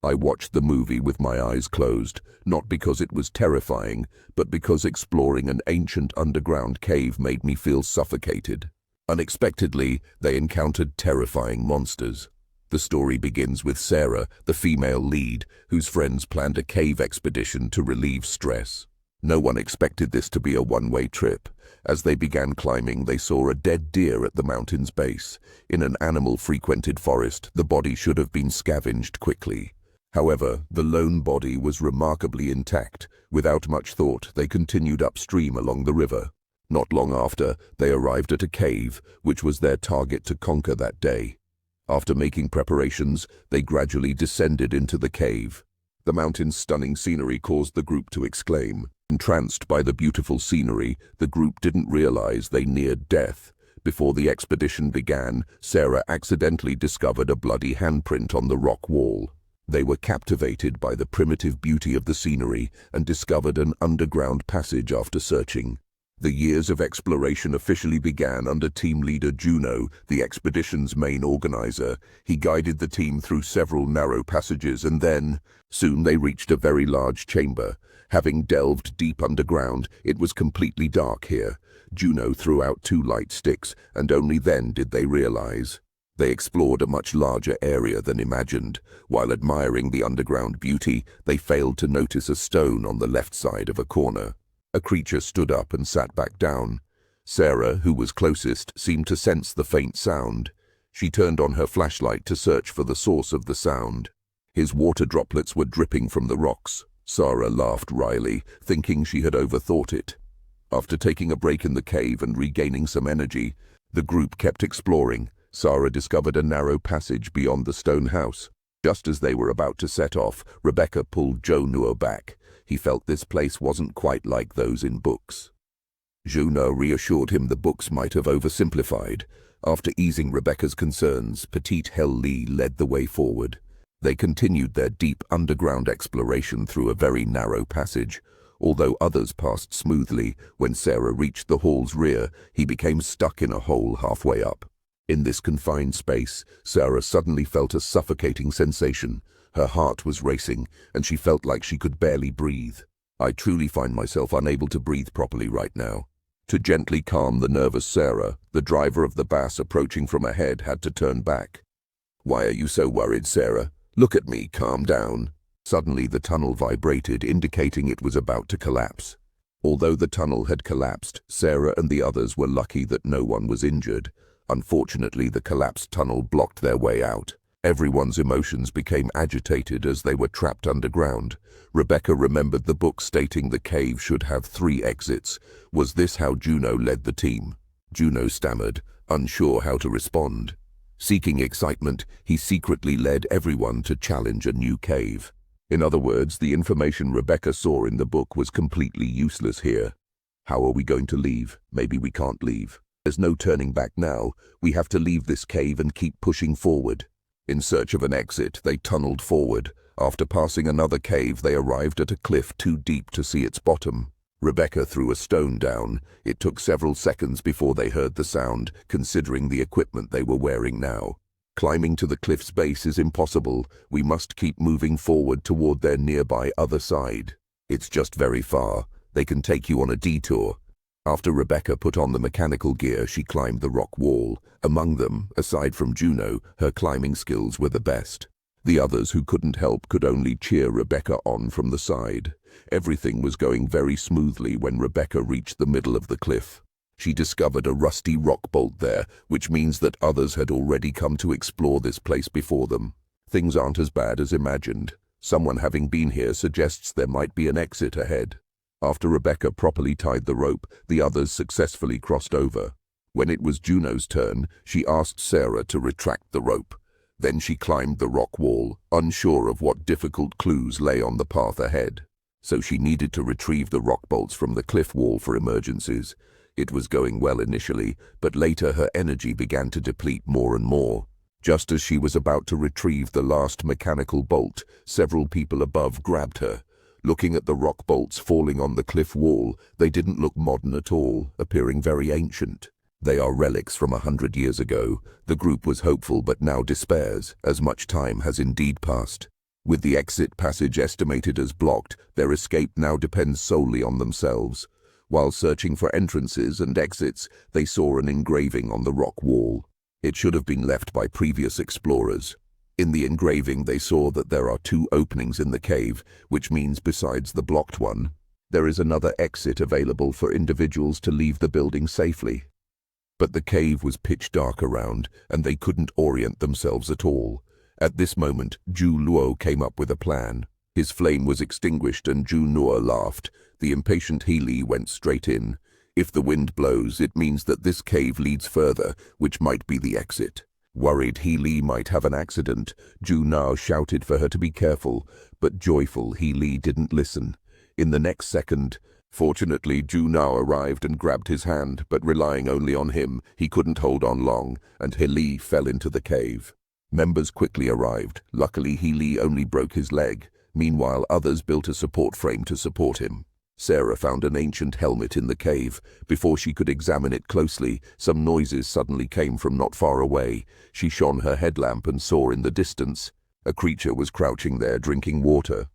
I watched the movie with my eyes closed, not because it was terrifying, but because exploring an ancient underground cave made me feel suffocated. Unexpectedly, they encountered terrifying monsters. The story begins with Sarah, the female lead, whose friends planned a cave expedition to relieve stress. No one expected this to be a one-way trip. As they began climbing, they saw a dead deer at the mountain's base. In an animal-frequented forest, the body should have been scavenged quickly. However, the lone body was remarkably intact. Without much thought, they continued upstream along the river. Not long after, they arrived at a cave, which was their target to conquer that day. After making preparations, they gradually descended into the cave. The mountain's stunning scenery caused the group to exclaim. Entranced by the beautiful scenery, the group didn't realize they neared death. Before the expedition began, Sarah accidentally discovered a bloody handprint on the rock wall. They were captivated by the primitive beauty of the scenery and discovered an underground passage after searching. The years of exploration officially began under team leader Juno, the expedition's main organizer. He guided the team through several narrow passages and then, soon they reached a very large chamber. Having delved deep underground, it was completely dark here. Juno threw out 2 light sticks, and only then did they realize. They explored a much larger area than imagined. While admiring the underground beauty, they failed to notice a stone on the left side of a corner. A creature stood up and sat back down. Sarah, who was closest, seemed to sense the faint sound. She turned on her flashlight to search for the source of the sound. His water droplets were dripping from the rocks. Sarah laughed wryly, thinking she had overthought it. After taking a break in the cave and regaining some energy, the group kept exploring. Sarah discovered a narrow passage beyond the stone house. Just as they were about to set off, Rebecca pulled Juno back. He felt this place wasn't quite like those in books. Juno reassured him the books might have oversimplified. After easing Rebecca's concerns, Petite Hell-Lee led the way forward. They continued their deep underground exploration through a very narrow passage. Although others passed smoothly, when Sarah reached the hall's rear, he became stuck in a hole halfway up. In this confined space, Sarah suddenly felt a suffocating sensation. Her heart was racing, and she felt like she could barely breathe. I truly find myself unable to breathe properly right now. To gently calm the nervous Sarah, the driver of the bus approaching from ahead had to turn back. "Why are you so worried, Sarah? Look at me, calm down." Suddenly the tunnel vibrated, indicating it was about to collapse. Although the tunnel had collapsed, Sarah and the others were lucky that no one was injured. Unfortunately, the collapsed tunnel blocked their way out. Everyone's emotions became agitated as they were trapped underground. Rebecca remembered the book stating the cave should have 3 exits. Was this how Juno led the team? Juno stammered, unsure how to respond. Seeking excitement, he secretly led everyone to challenge a new cave. In other words, the information Rebecca saw in the book was completely useless here. How are we going to leave? Maybe we can't leave. There's no turning back now. We have to leave this cave and keep pushing forward. In search of an exit, they tunneled forward. After passing another cave, they arrived at a cliff too deep to see its bottom. Rebecca threw a stone down. It took several seconds before they heard the sound, considering the equipment they were wearing now. Climbing to the cliff's base is impossible. We must keep moving forward toward their nearby other side. It's just very far. They can take you on a detour. After Rebecca put on the mechanical gear, she climbed the rock wall. Among them, aside from Juno, her climbing skills were the best. The others who couldn't help could only cheer Rebecca on from the side. Everything was going very smoothly when Rebecca reached the middle of the cliff. She discovered a rusty rock bolt there, which means that others had already come to explore this place before them. Things aren't as bad as imagined. Someone having been here suggests there might be an exit ahead. After Rebecca properly tied the rope, the others successfully crossed over. When it was Juno's turn, she asked Sarah to retract the rope. Then she climbed the rock wall, unsure of what difficult clues lay on the path ahead. So she needed to retrieve the rock bolts from the cliff wall for emergencies. It was going well initially, but later her energy began to deplete more and more. Just as she was about to retrieve the last mechanical bolt, several people above grabbed her. Looking at the rock bolts falling on the cliff wall, they didn't look modern at all, appearing very ancient. They are relics from 100 years ago. The group was hopeful but now despairs, as much time has indeed passed. With the exit passage estimated as blocked, their escape now depends solely on themselves. While searching for entrances and exits, they saw an engraving on the rock wall. It should have been left by previous explorers. In the engraving, they saw that there are 2 openings in the cave, which means besides the blocked one, there is another exit available for individuals to leave the building safely. But the cave was pitch dark around, and they couldn't orient themselves at all. At this moment, Zhu Luo came up with a plan. His flame was extinguished and Zhu Nuo laughed. The impatient He Li went straight in. If the wind blows, it means that this cave leads further, which might be the exit. Worried He Li might have an accident, Zhu Nao shouted for her to be careful, but joyful He Li didn't listen. In the next second, fortunately, Zhu Nao arrived and grabbed his hand, but relying only on him, he couldn't hold on long, and He Li fell into the cave. Members quickly arrived. Luckily, He Li only broke his leg. Meanwhile, others built a support frame to support him. Sarah found an ancient helmet in the cave. Before she could examine it closely, some noises suddenly came from not far away. She shone her headlamp and saw in the distance. A creature was crouching there drinking water.